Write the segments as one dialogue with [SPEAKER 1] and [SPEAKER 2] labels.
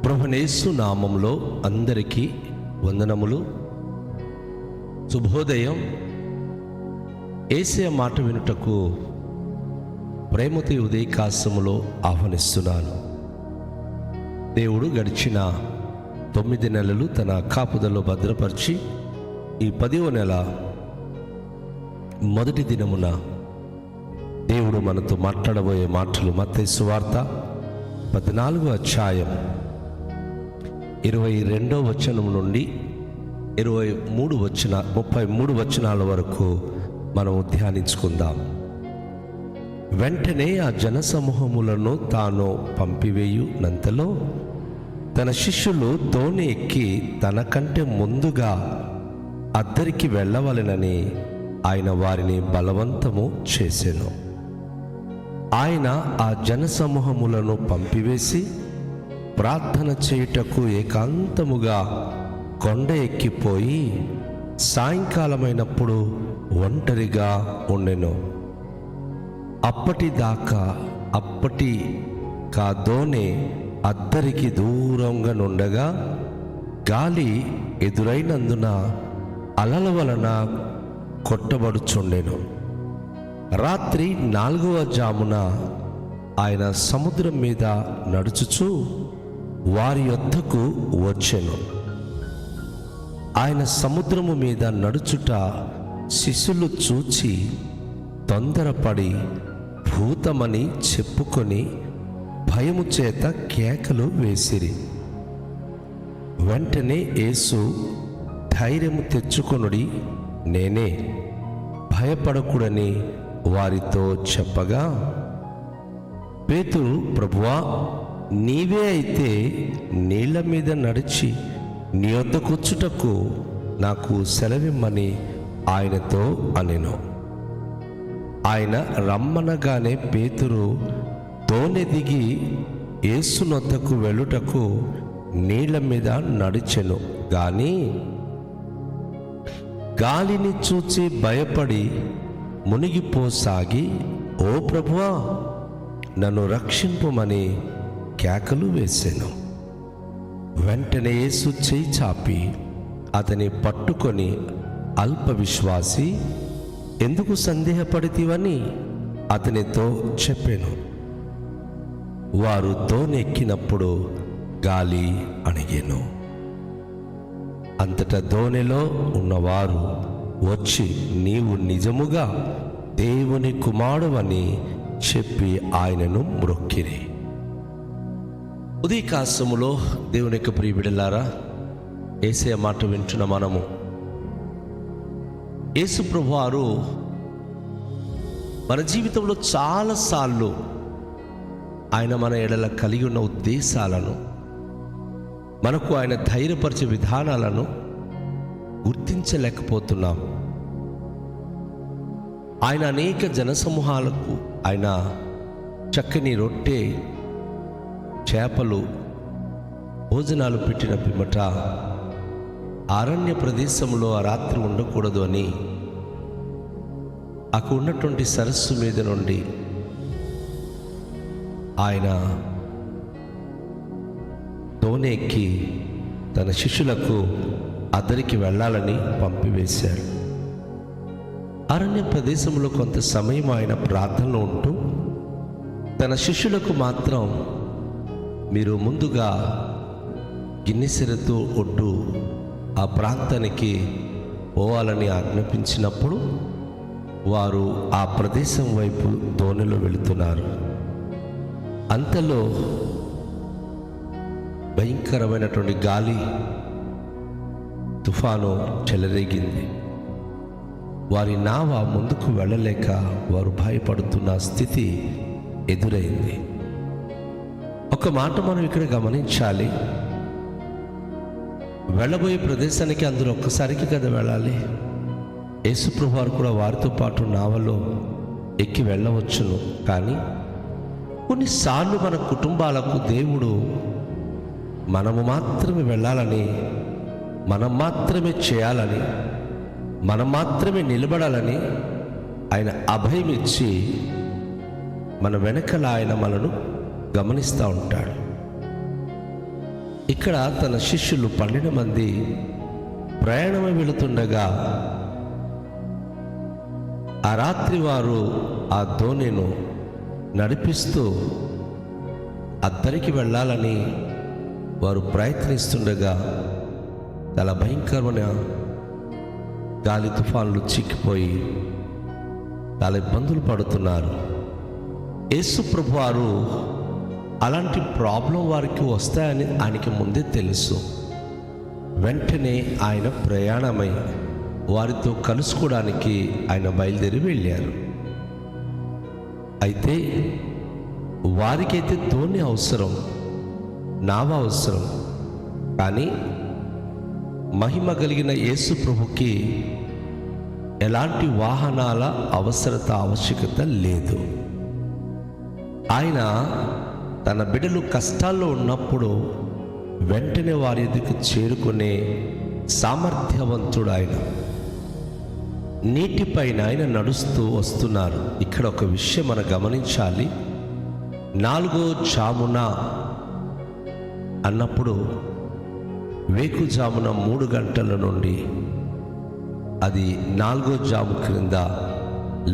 [SPEAKER 1] ప్రభునేసు నామములో అందరికీ వందనములు. శుభోదయం. యేసయ్య మాట వినుటకు ప్రేమతో ఉదయకాశములో ఆహ్వానిస్తున్నాను. దేవుడు గడిచిన 9 నెలలు తన కాపుదల్లో భద్రపరిచి ఈ 10వ నెల మొదటి దినమున దేవుడు మనతో మాట్లాడబోయే మాటలు మత్తయి సువార్త 14వ అధ్యాయం 22వ వచనం నుండి 33 వచనాల వరకు మనము ధ్యానించుకుందాం. వెంటనే ఆ జనసమూహములను తాను పంపివేయునంతలో తన శిష్యులు దోణి ఎక్కి తనకంటే ముందుగా అద్దరికి వెళ్ళవలెనని ఆయన వారిని బలవంతము చేసెను. ఆయన ఆ జనసమూహములను పంపివేసి ప్రార్థన చేయుటకు ఏకాంతముగా కొండ ఎక్కిపోయి సాయంకాలమైనప్పుడు ఒంటరిగా ఉండెను. అప్పటికా దోణి అద్దరికి దూరంగా నుండగా గాలి ఎదురైనందున అలల వలన కొట్టబడుచుండెను. రాత్రి 4వ జామున ఆయన సముద్రం మీద నడుచుచూ వారి యొద్దకు వచ్చెను. ఆయన సముద్రము మీద నడుచుట శిష్యులు చూచి తొందరపడి భూతమని చెప్పుకొని భయము చేత కేకలు వేసిరి. వెంటనే యేసు ధైర్యము తెచ్చుకొనుడి, నేనే, భయపడకూడని వారితో చెప్పగా, పేతురు, ప్రభువా, నీవే అయితే నీళ్ల మీద నడిచి నీ వద్దకొచ్చుటకు నాకు సెలవిమ్మని ఆయనతో అనెను. ఆయన రమ్మనగానే పేతురు దోణి దిగి యేసునొద్దకు వెళ్ళుటకు నీళ్ల మీద నడిచెను. గాని గాలిని చూచి భయపడి మునిగిపోసాగి, ఓ ప్రభువా, నన్ను రక్షింపుమని కేకలు వేసెను. వెంటనే యేసు చేయి చాపి అతని పట్టుకొని, అల్ప విశ్వాసి, ఎందుకు సందేహపడితివని అతనితో చెప్పెను. వారు దోణి ఎక్కినప్పుడు గాలి అణిగెను. అంతటా దోణిలో ఉన్నవారు వచ్చి, నీవు నిజముగా దేవుని కుమారుడవని చెప్పి ఆయనను మ్రొక్కిరి. ఉదయకాశములో దేవుని యొక్క ప్రియ బిడ్డలారా, యేసయ్య మాట వింటున్న మనము, యేసు ప్రభువారు మన జీవితంలో చాలాసార్లు ఆయన మన ఎడల కలిగి ఉన్న ఉద్దేశాలను, మనకు ఆయన ధైర్యపరిచే విధానాలను గుర్తించలేకపోతున్నాం. ఆయన అనేక జనసమూహాలకు ఆయన చక్కని రొట్టె, చేపలు, భోజనాలు పెట్టిన పిమ్మట అరణ్య ప్రదేశంలో ఆ రాత్రి ఉండకూడదు అని అక్కడ ఉన్నటువంటి సరస్సు మీద నుండి ఆయన దోణి ఎక్కి తన శిష్యులకు అద్దరికి వెళ్ళాలని పంపివేశాడు. అరణ్య ప్రదేశంలో కొంత సమయం ఆయన ప్రార్థనలో ఉంటూ తన శిష్యులకు మాత్రం, మీరు ముందుగా గిన్నెసెరతు ఒడ్డు ఆ ప్రాంతానికి పోవాలని ఆజ్ఞాపించినప్పుడు వారు ఆ ప్రదేశం వైపు దోణిలో వెళుతున్నారు. అంతలో భయంకరమైనటువంటి గాలి, తుఫాను చెలరేగింది. వారి నావ ముందుకు వెళ్ళలేక వారు భయపడుతున్న స్థితి ఎదురైంది. ఒక మాట మనం ఇక్కడ గమనించాలి. వెళ్ళబోయే ప్రదేశానికి అందరూ ఒక్కసారికి కదా వెళ్ళాలి. యేసు ప్రభువారు కూడా వారితో పాటు నావలో ఎక్కి వెళ్ళవచ్చును. కానీ కొన్నిసార్లు మన కుటుంబాలకు దేవుడు మనము మాత్రమే వెళ్ళాలని, మనం మాత్రమే చేయాలని, మనం మాత్రమే నిలబడాలని ఆయన అభయం ఇచ్చి మన వెనకల ఆయన మనను గమనిస్తూ ఉంటాడు. ఇక్కడ తన శిష్యులు 12 మంది ప్రయాణమై వెళుతుండగా ఆ రాత్రి వారు ఆ దోణిను నడిపిస్తూ అద్దరికి వెళ్ళాలని వారు ప్రయత్నిస్తుండగా చాలా భయంకరమైన గాలి తుఫాన్లు చిక్కిపోయి చాలా ఇబ్బందులు పడుతున్నారు. యేసు ప్రభు వారు అలాంటి ప్రాబ్లం వారికి వస్తాయని ఆయనకి ముందే తెలుసు. వెంటనే ఆయన ప్రయాణమై వారితో కలుసుకోవడానికి ఆయన బయలుదేరి వెళ్ళారు. అయితే వారికైతే దోణి అవసరం, నావ అవసరం, కానీ మహిమ కలిగిన యేసు ప్రభుకి ఎలాంటి వాహనాల ఆవశ్యకత లేదు. ఆయన తన బిడ్డలు కష్టాల్లో ఉన్నప్పుడు వెంటనే వారి ఎదుకు చేరుకునే సామర్థ్యవంతుడు ఆయన. నీటిపైన ఆయన నడుస్తూ వస్తున్నారు. ఇక్కడ ఒక విషయం మనం గమనించాలి. 4వ జామున అన్నప్పుడు వేకుజామున 3 గంటల నుండి అది 4వ జాము క్రింద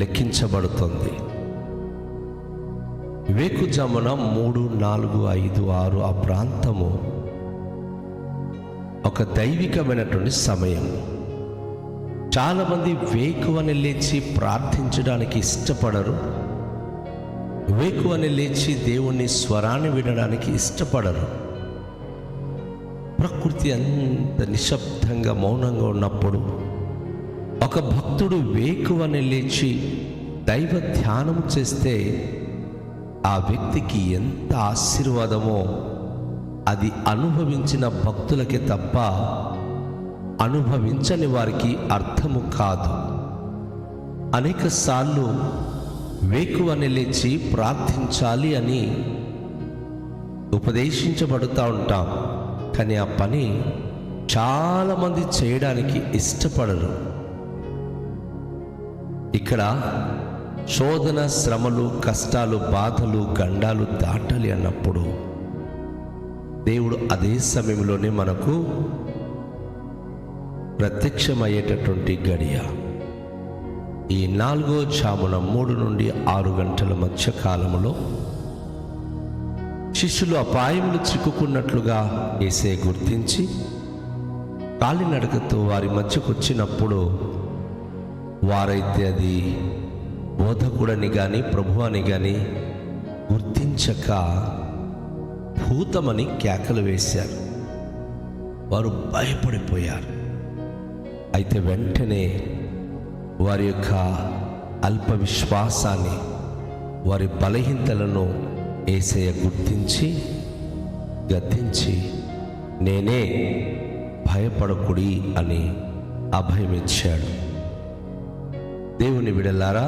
[SPEAKER 1] లెక్కించబడుతుంది. వేకుజామున 3, 4, 5, 6 ఆ ప్రాంతము ఒక దైవికమైనటువంటి సమయం. చాలామంది వేకువని లేచి ప్రార్థించడానికి ఇష్టపడరు. వేకువని లేచి దేవుని స్వరాన్ని వినడానికి ఇష్టపడరు. ప్రకృతి అంత నిశ్శబ్దంగా మౌనంగా ఉన్నప్పుడు ఒక భక్తుడు వేకువని లేచి దైవ ధ్యానం చేస్తే ఆ వ్యక్తికి ఎంత ఆశీర్వాదమో అది అనుభవించిన భక్తులకే తప్ప అనుభవించని వారికి అర్థము కాదు. అనేక సార్లు వేకువని లేచి ప్రార్థించాలి అని ఉపదేశించబడుతూ ఉంటాం, కానీ ఆ పని చాలామంది చేయడానికి ఇష్టపడరు. ఇక్కడ శోధన, శ్రమలు, కష్టాలు, బాధలు, గండాలు దాటాలి అన్నప్పుడు దేవుడు అదే సమయంలోనే మనకు ప్రత్యక్షమయ్యేటటువంటి గడియ. ఈ 4వ జామున 3 నుండి 6 గంటల మధ్య కాలంలో శిష్యులు అపాయములు చిక్కుకున్నట్లుగా యేసయ్య గుర్తించి కాలినడకతో వారి మధ్యకు వచ్చినప్పుడు వారైతే అది బోధకుడని కానీ ప్రభు అని కానీ గుర్తించక భూతమని కేకలు వేశారు. వారు భయపడిపోయారు. అయితే వెంటనే వారి యొక్క అల్ప విశ్వాసాన్ని, వారి బలహీనతలను యేసయ్య గుర్తించి గద్దించి, నేనే, భయపడకుడి అని అభయమిచ్చాడు. దేవుని బిడ్డలారా,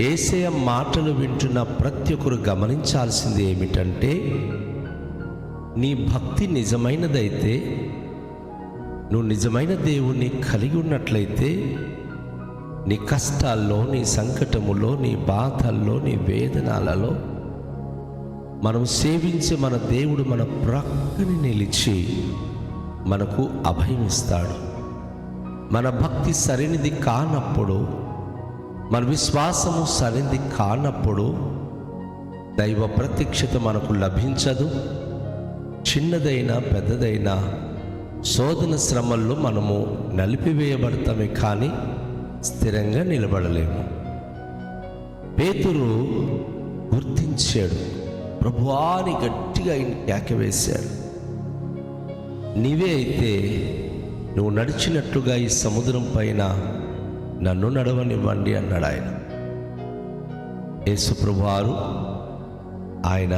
[SPEAKER 1] యేసయ్య మాటలు వింటున్న ప్రతి ఒక్కరు గమనించాల్సింది ఏమిటంటే, నీ భక్తి నిజమైనదైతే, నువ్వు నిజమైన దేవుణ్ణి కలిగి ఉన్నట్లయితే, నీ కష్టాల్లో, నీ సంకటములో, నీ బాధల్లో, నీ వేదనలలో మనం సేవించే మన దేవుడు మన ప్రక్కని నిలిచి మనకు అభయం ఇస్తాడు. మన భక్తి సరైనది కానప్పుడు, మన విశ్వాసము సరైనది కానప్పుడు దైవ ప్రత్యక్షత మనకు లభించదు. చిన్నదైనా పెద్దదైనా శోధన శ్రమల్లో మనము నలిపివేయబడతామే కానీ స్థిరంగా నిలబడలేము. పేతురు గుర్తించాడు. ప్రభువాని గట్టిగా ఆయన కేక వేశాడు. నీవే అయితే నువ్వు నడిచినట్లుగా ఈ సముద్రం పైన నన్ను నడవనివ్వండి అన్నాడు ఆయన. యేసు ప్రభువారు ఆయన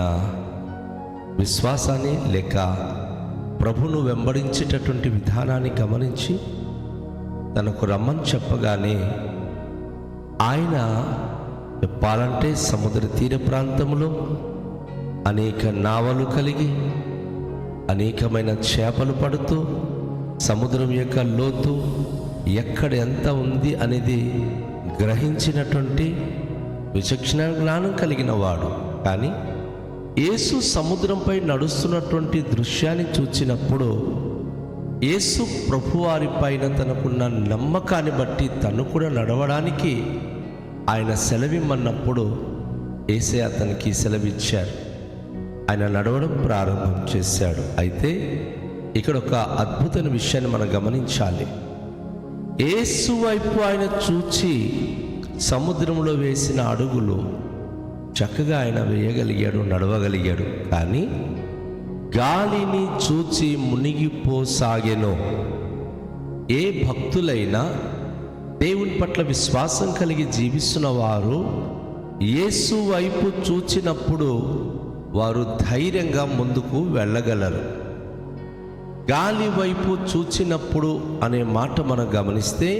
[SPEAKER 1] విశ్వాసాన్ని లేక ప్రభును వెంబడించేటటువంటి విధానాన్ని గమనించి తనకు రమ్మని చెప్పగానే ఆయన చెప్పాలంటే సముద్ర తీర ప్రాంతంలో అనేక నావలు కలిగి అనేకమైన చేపలు పడుతూ సముద్రం యొక్క లోతు ఎక్కడ ఎంత ఉంది అనేది గ్రహించినటువంటి విచక్షణ జ్ఞానం కలిగిన వాడు. కానీ యేసు సముద్రంపై నడుస్తున్నటువంటి దృశ్యాన్ని చూచినప్పుడు యేసు ప్రభువారి పైన తనకున్న నమ్మకాన్ని బట్టి తను కూడా నడవడానికి ఆయన సెలవిమ్మన్నప్పుడు యేసే అతనికి సెలవిచ్చారు. ఆయన నడవడం ప్రారంభం చేశాడు. అయితే ఇక్కడ ఒక అద్భుతమైన విషయాన్ని మనం గమనించాలి. యేసు వైపు ఆయన చూచి సముద్రంలో వేసిన అడుగులు చక్కగా ఆయన వేయగలిగాడు, నడవగలిగాడు. కానీ గాలిని చూచి మునిగిపోసాగెను. ఏ భక్తులైనా దేవుని పట్ల విశ్వాసం కలిగి జీవిస్తున్న వారు యేసు వైపు చూచినప్పుడు వారు ధైర్యంగా ముందుకు వెళ్ళగలరు. గాలి వైపు చూచినప్పుడు అనే మాట మనం గమనిస్తే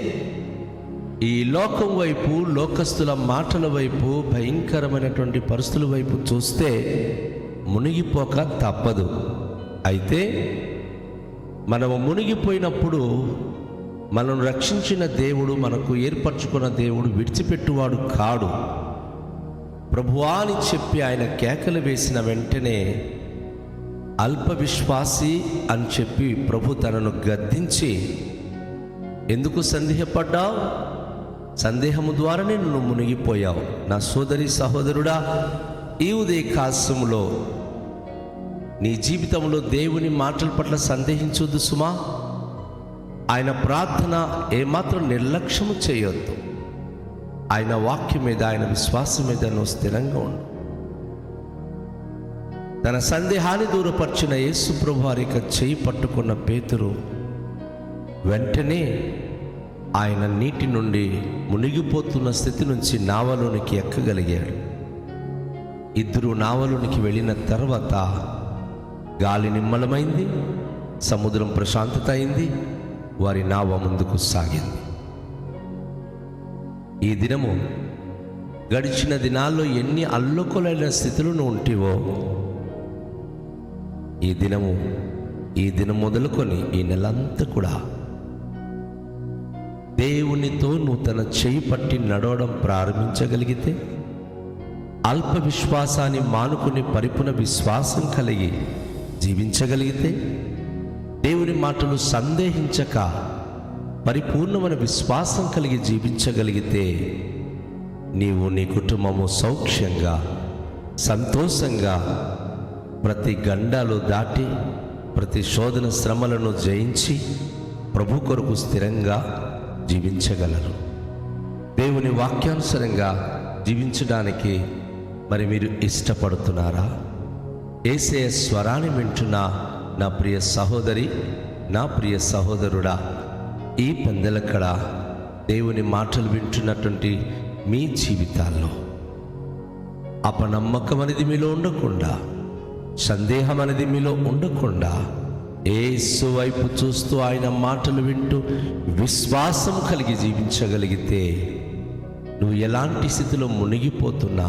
[SPEAKER 1] ఈ లోకం వైపు, లోకస్తుల మాటల వైపు, భయంకరమైనటువంటి పరిస్థితుల వైపు చూస్తే మునిగిపోక తప్పదు. అయితే మనము మునిగిపోయినప్పుడు మనం రక్షించిన దేవుడు, మనకు ఏర్పరచుకున్న దేవుడు విడిచిపెట్టువాడు కాడు. ప్రభువా అని చెప్పి ఆయన కేకలు వేసిన వెంటనే అల్ప విశ్వాసి అని చెప్పి ప్రభు తనను గద్దించి, ఎందుకు సందేహపడ్డావు? సందేహము ద్వారానే నువ్వు మునిగిపోయావు. నా సోదరి సహోదరుడా, ఈ ఉదయకాలములో నీ జీవితంలో దేవుని మాటల పట్ల సందేహించొద్దు సుమా. ఆయన ప్రార్థన ఏమాత్రం నిర్లక్ష్యము చేయొద్దు. ఆయన వాక్యం మీద, ఆయన విశ్వాసం మీద నువ్వు స్థిరంగా ఉండు. తన సందేహాన్ని దూరపరిచిన యేసు ప్రభు వారి చేయి పట్టుకున్న పేతురు వెంటనే ఆయన నీటి నుండి మునిగిపోతున్న స్థితి నుంచి నావలోనికి ఎక్కగలిగాడు. ఇద్దరు నావలోనికి వెళ్ళిన తర్వాత గాలి నిమ్మలమైంది, సముద్రం ప్రశాంతత అయింది, వారి నావ ముందుకు సాగింది. ఈ దినము గడిచిన దినాల్లో ఎన్ని అల్లోకొలైన స్థితులను ఉంటివో ఈ దినం మొదలుకొని ఈ నెలంతా కూడా దేవునితో నువ్వు తన చేయి పట్టి నడవడం ప్రారంభించగలిగితే, అల్ప విశ్వాసాన్ని మానుకుని పరిపూర్ణ విశ్వాసం కలిగి జీవించగలిగితే, దేవుని మాటలు సందేహించక పరిపూర్ణమైన విశ్వాసం కలిగి జీవించగలిగితే, నీవు నీ కుటుంబము సౌఖ్యంగా, సంతోషంగా, ప్రతి గండాలు దాటి, ప్రతి శోధన శ్రమలను జయించి ప్రభు కొరకు స్థిరంగా జీవించగలరు. దేవుని వాక్యానుసారంగా జీవించడానికి మరి మీరు ఇష్టపడుతున్నారా? యేసయ్య స్వరాన్ని వింటున్న నా ప్రియ సహోదరి, నా ప్రియ సహోదరుడా, ఈ పందెలక్కడ దేవుని మాటలు వింటున్నటువంటి మీ జీవితాల్లో అపనమ్మకం అనేది మీలో ఉండకుండా, సందేహం అనేది మీలో ఉండకుండా, యేసు వైపు చూస్తూ ఆయన మాటలు వింటూ విశ్వాసం కలిగి జీవించగలిగితే, నువ్వు ఎలాంటి స్థితిలో మునిగిపోతున్నా,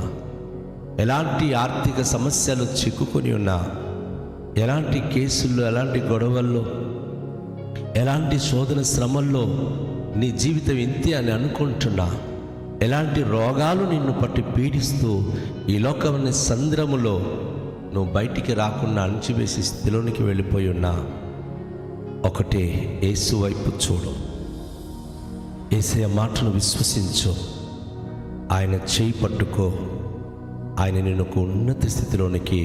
[SPEAKER 1] ఎలాంటి ఆర్థిక సమస్యలు చిక్కుకొని ఉన్నా, ఎలాంటి కేసుల్లో, ఎలాంటి గొడవల్లో, ఎలాంటి శోధన శ్రమల్లో నీ జీవితం ఇంతే అని అనుకుంటున్నా, ఎలాంటి రోగాలు నిన్ను పట్టి పీడిస్తూ ఈ లోకమైన సంద్రములో నువ్వు బయటికి రాకుండా అణిచివేసి స్థితిలోనికి వెళ్ళిపోయి ఉన్నా, ఒకటే యేసు వైపు చూడు. యేసయ్య మాటను విశ్వసించు. ఆయన చేయి పట్టుకో. ఆయన నిన్ను ఒక ఉన్నత స్థితిలోనికి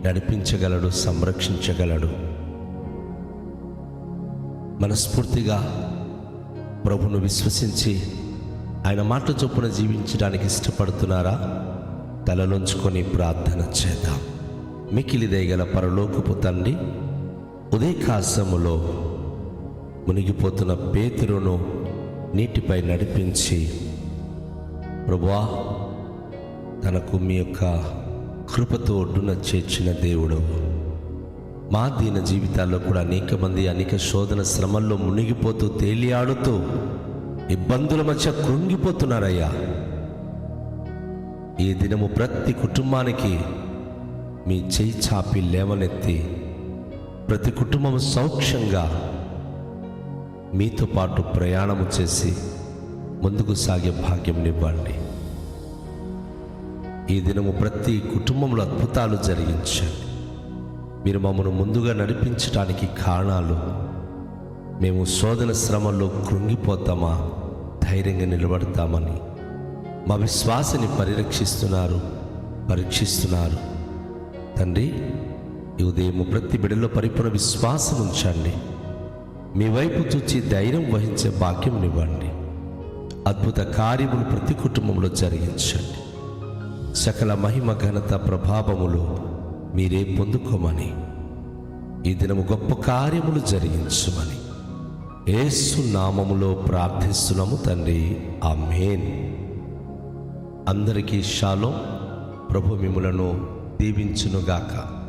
[SPEAKER 1] నడిపించగలడు, సంరక్షించగలడు. మనస్ఫూర్తిగా ప్రభును విశ్వసించి ఆయన మాట చొప్పున జీవించడానికి ఇష్టపడుతున్నారా? తలలోంచుకొని ప్రార్థన చేద్దాం. మికిలి దయగల పరలోకపు తండ్రి, ఉదయకాశములో మునిగిపోతున్న పేతురును నీటిపై నడిపించి, ప్రభువా, తనకు మీ యొక్క కృపతో ఒడ్డున చేర్చిన దేవుడు, మా దీన జీవితాల్లో కూడా అనేక మంది అనేక శోధన శ్రమల్లో మునిగిపోతూ తేలియాడుతూ ఇబ్బందుల మధ్య కృంగిపోతున్నారయ్యా. ఈ దినము ప్రతి కుటుంబానికి మీ చేయి చాపి లేవనెత్తి, ప్రతి కుటుంబం సౌఖ్యంగా మీతో పాటు ప్రయాణము చేసి ముందుకు సాగే భాగ్యం ఇవ్వండి. ఈ దినము ప్రతి కుటుంబంలో అద్భుతాలు జరిగించండి. మీరు మమ్మను ముందుగా నడిపించడానికి కారణాలు, మేము శోధన శ్రమల్లో కృంగిపోతామా, ధైర్యంగా నిలబడతామని మా విశ్వాసాన్ని పరీక్షిస్తున్నారు తండ్రి. ఈ ఉదయం ప్రతి బిడ్డలో పరిపూర్ణ విశ్వాసం ఉంచండి. మీ వైపు చూచి ధైర్యం వహించే భాగ్యమునివ్వండి. అద్భుత కార్యములు ప్రతి కుటుంబంలో జరిగించండి. సకల మహిమ ఘనత ప్రభావములు మీరే పొందుకోమని, ఈ దినము గొప్ప కార్యములు జరిగించమని యేసు నామములో ప్రార్థిస్తున్నాము తండ్రి. ఆమేన్. అందరికీ షాలోమ్. ప్రభు మిమ్ములను దీవించునుగాక.